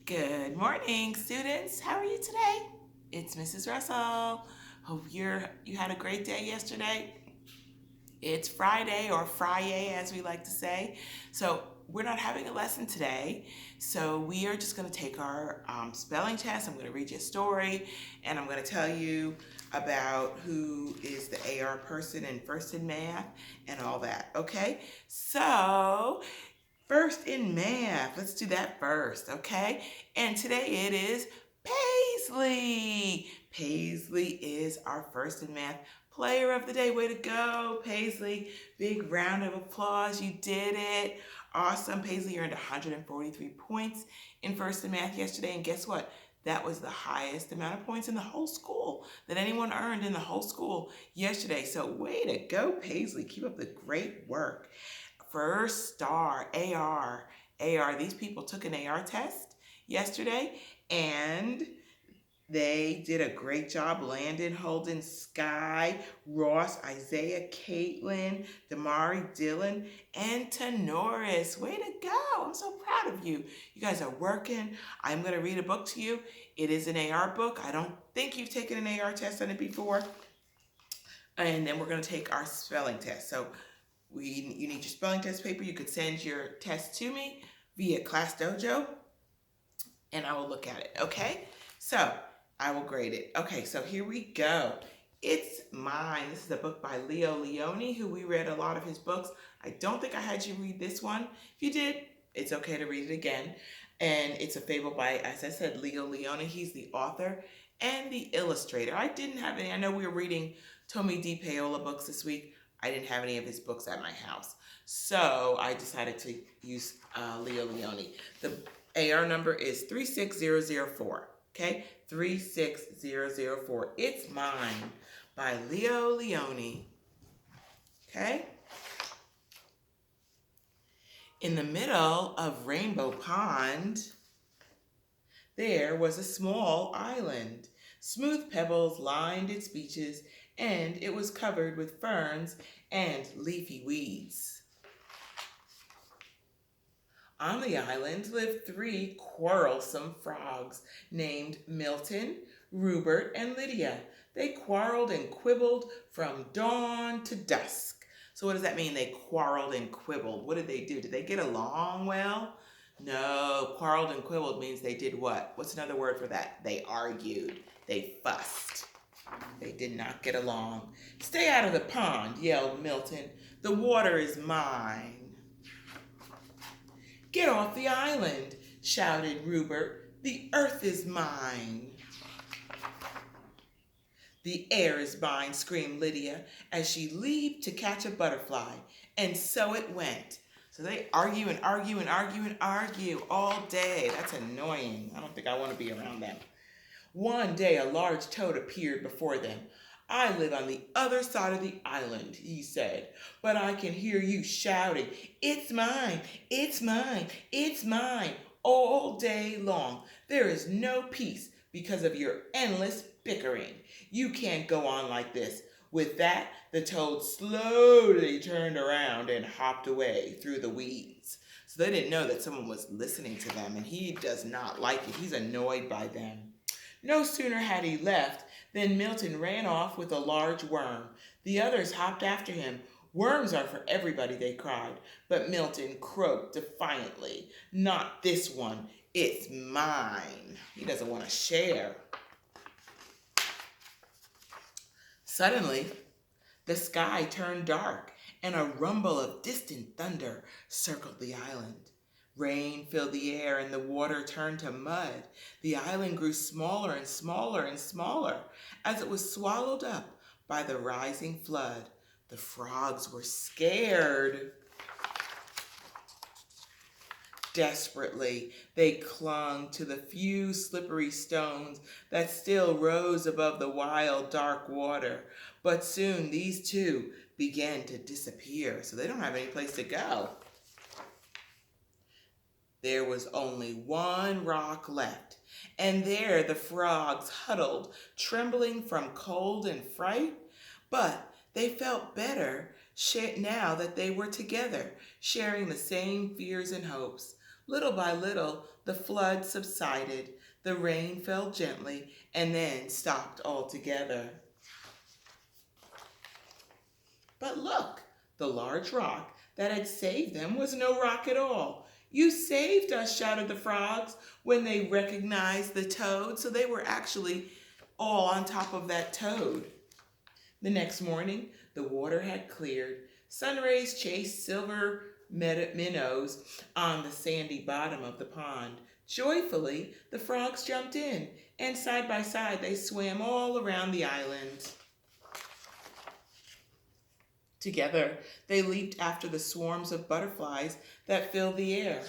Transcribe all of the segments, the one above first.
Good morning, students. How are you today? It's Mrs. Russell. Hope you had a great day yesterday. It's Friday, or Friday as we like to say. So we're not having a lesson today. So we are just going to take our spelling test. I'm going to read you a story, and I'm going to tell you about who is the AR person in first in math and all that. Okay? So first in math, let's do that first, okay? And today it is Paisley. Paisley is our first in math player of the day. Way to go, Paisley. Big round of applause. You did it. Awesome. Paisley earned 143 points in first in math yesterday. And guess what? That was the highest amount of points in the whole school that anyone earned in the whole school yesterday. So way to go, Paisley. Keep up the great work. First star, AR. AR, these people took an AR test yesterday and they did a great job. Landon, Holden, Sky, Ross, Isaiah, Caitlin, Damari, Dylan, and Tanoris. Way to go. I'm so proud of you. You guys are working. I'm going to read a book to you. It is an AR book. I don't think you've taken an AR test on it before. And then we're going to take our spelling test. So you need your spelling test paper. You could send your test to me via Class Dojo, and I will look at it, okay? So I will grade it. Okay, so here we go. It's Mine. This is a book by Leo Leone, who we read a lot of his books. I don't think I had you read this one. If you did, it's okay to read it again. And it's a fable by, as I said, Leo Leone. He's the author and the illustrator. I didn't have any. I know we were reading Tommy D. Paola books this week. I didn't have any of his books at my house. So I decided to use Leo Leone. The AR number is 36004. Okay? 36004. It's Mine by Leo Leone. Okay? In the middle of Rainbow Pond, there was a small island. Smooth pebbles lined its beaches, and it was covered with ferns and leafy weeds. On the island lived 3 quarrelsome frogs named Milton, Rupert, and Lydia. They quarreled and quibbled from dawn to dusk. So what does that mean, they quarreled and quibbled? What did they do? Did they get along well? No, quarreled and quibbled means they did what? What's another word for that? They argued. They fussed. They did not get along. Stay out of the pond, yelled Milton. The water is mine. Get off the island, shouted Rupert. The earth is mine. The air is mine, screamed Lydia as she leaped to catch a butterfly. And so it went. So they argue and argue and argue and argue all day. That's annoying. I don't think I want to be around them. One day a large toad appeared before them. I live on the other side of the island, he said, but I can hear you shouting, it's mine, it's mine, it's mine, all day long. There is no peace because of your endless bickering. You can't go on like this. With that, the toad slowly turned around and hopped away through the weeds. So they didn't know that someone was listening to them, and he does not like it. He's annoyed by them. No sooner had he left than Milton ran off with a large worm. The others hopped after him. Worms are for everybody, they cried. But Milton croaked defiantly. Not this one. It's mine. He doesn't want to share. Suddenly, the sky turned dark, and a rumble of distant thunder circled the island. Rain filled the air, and the water turned to mud. The island grew smaller and smaller and smaller as it was swallowed up by the rising flood. The frogs were scared. Desperately, they clung to the few slippery stones that still rose above the wild, dark water. But soon these too began to disappear, so they don't have any place to go. There was only one rock left, and there the frogs huddled, trembling from cold and fright. But they felt better now that they were together, sharing the same fears and hopes. Little by little, the flood subsided, the rain fell gently, and then stopped altogether. But look, the large rock that had saved them was no rock at all. You saved us, shouted the frogs when they recognized the toad. So they were actually all on top of that toad. The next morning, the water had cleared. Sun rays chased silver minnows on the sandy bottom of the pond. Joyfully, the frogs jumped in, and side by side they swam all around the island. Together, they leaped after the swarms of butterflies that filled the air.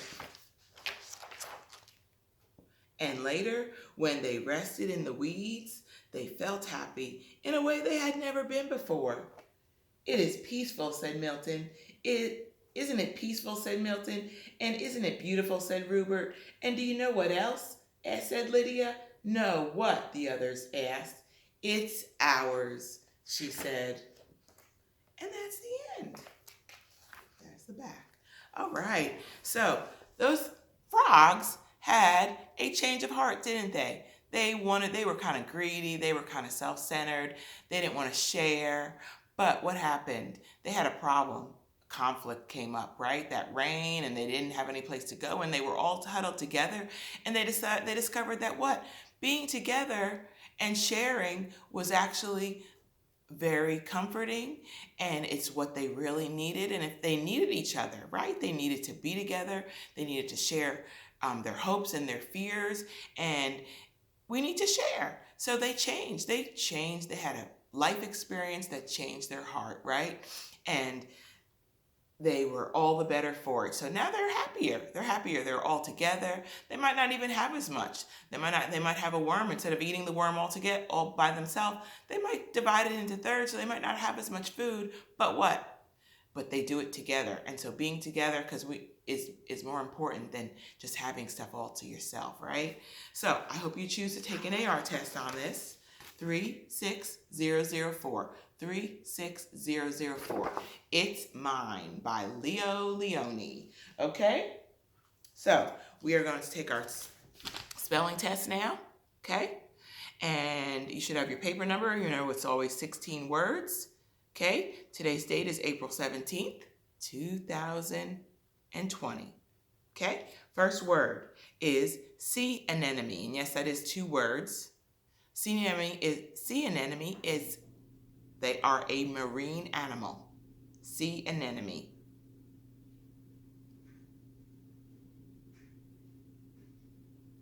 And later, when they rested in the weeds, they felt happy in a way they had never been before. It is peaceful, said Milton. Isn't it peaceful, said Milton. And isn't it beautiful, said Rupert. And do you know what else? Said Lydia. No, what? The others asked. It's ours, she said. And that's the end. There's the back. All right. So those frogs had a change of heart, didn't they? They were kind of greedy. They were kind of self-centered. They didn't want to share. But what happened? They had a problem. Conflict came up, right? That rain, and they didn't have any place to go, and they were all huddled together, and they discovered that what? Being together and sharing was actually very comforting, and it's what they really needed. And if they needed each other, right? They needed to be together. They needed to share their hopes and their fears, and we need to share. So they changed. They had a life experience that changed their heart, right? And they were all the better for it. So now they're happier. They're all together. They might not even have as much. They might have a worm. Instead of eating the worm all by themselves, they might divide it into thirds, so they might not have as much food. But what? But they do it together. And so being together is more important than just having stuff all to yourself, right? So I hope you choose to take an AR test on this. 36004. 36004. It's Mine by Leo Leone. Okay? So we are going to take our spelling test now. Okay? And you should have your paper number. You know, it's always 16 words. Okay? Today's date is April 17th, 2020. Okay? First word is sea anemone. And yes, that is 2 words. Sea anemone is they are a marine animal. Sea anemone.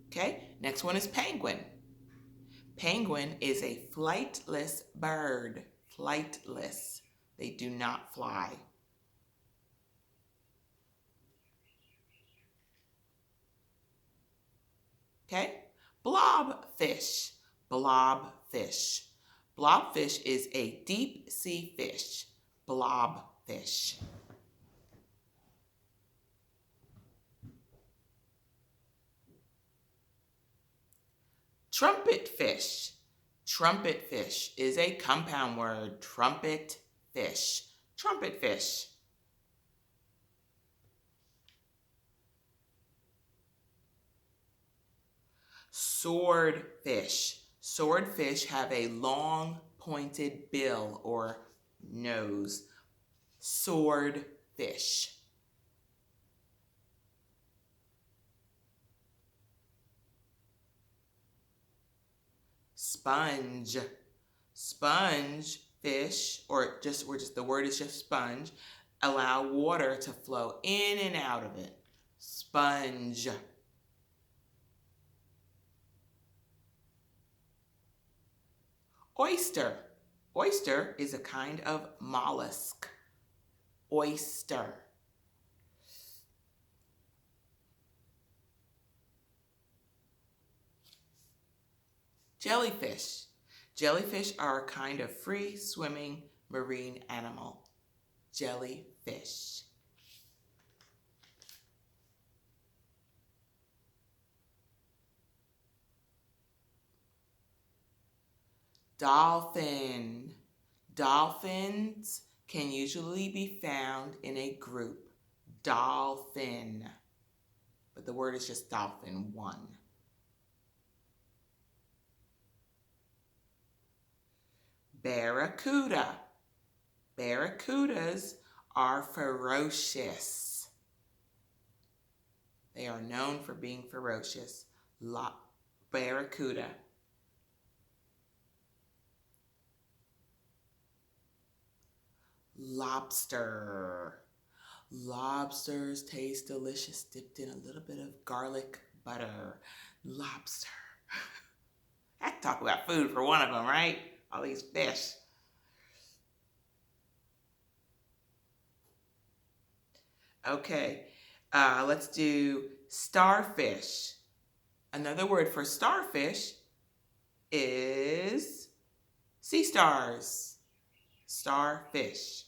Okay, next one is penguin. Penguin is a flightless bird. Flightless. They do not fly. Okay, blobfish. Blobfish. Blobfish is a deep sea fish. Blobfish. Trumpetfish. Trumpetfish is a compound word. Trumpetfish. Trumpetfish. Swordfish. Swordfish have a long pointed bill or nose. Swordfish. Sponge. Sponge fish, or the word is just sponge, allow water to flow in and out of it. Sponge. Oyster. Oyster is a kind of mollusk. Oyster. Jellyfish. Jellyfish are a kind of free-swimming marine animal. Jellyfish. Dolphin. Dolphins can usually be found in a group. Dolphin. but the word is just dolphin, one. Barracuda. Barracudas are ferocious. They are known for being ferocious. Barracuda. Lobster. Lobsters taste delicious, dipped in a little bit of garlic butter. Lobster. I have to talk about food for one of them, right? All these fish. Okay, let's do starfish. Another word for starfish is sea stars. Starfish.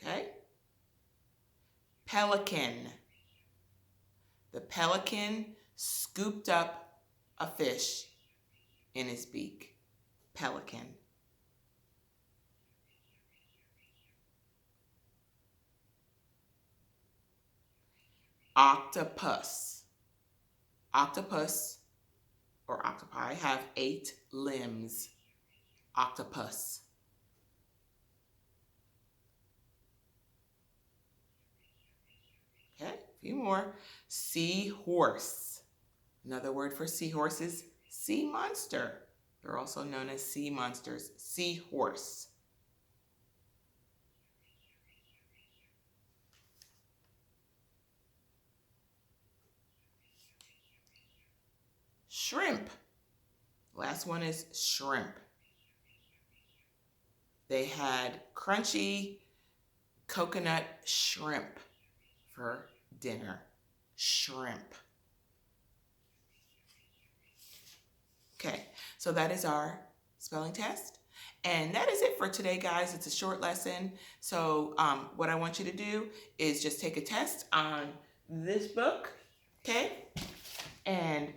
Okay? Pelican. The pelican scooped up a fish in his beak. Pelican. Octopus. Octopus or octopi have 8 limbs. Octopus. Okay, a few more. Seahorse. Another word for seahorse is sea monster. They're also known as sea monsters. Seahorse. Shrimp. Last one is shrimp. They had crunchy coconut shrimp for dinner. Shrimp. Okay, so that is our spelling test. And that is it for today, guys. It's a short lesson. So what I want you to do is just take a test on this book, okay? And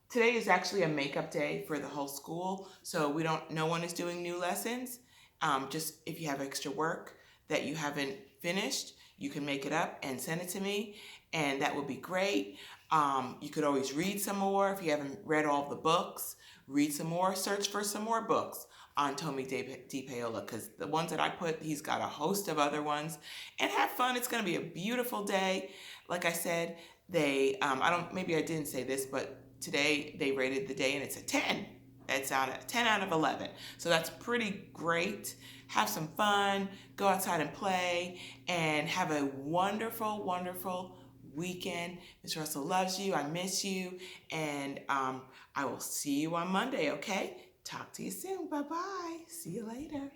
today is actually a makeup day for the whole school. So no one is doing new lessons. Just if you have extra work that you haven't finished, you can make it up and send it to me, and that would be great. You could always read some more if you haven't read all the books. Read some more, search for some more books on Tommy DePaola, because the ones that I put, he's got a host of other ones. And have fun. It's going to be a beautiful day. Like I said, maybe I didn't say this, but today they rated the day and it's a 10. It's out of 10 out of 11. So that's pretty great. Have some fun, go outside and play, and have a wonderful, wonderful weekend. Miss Russell loves you. I miss you. And I will see you on Monday, okay? Talk to you soon. Bye-bye. See you later.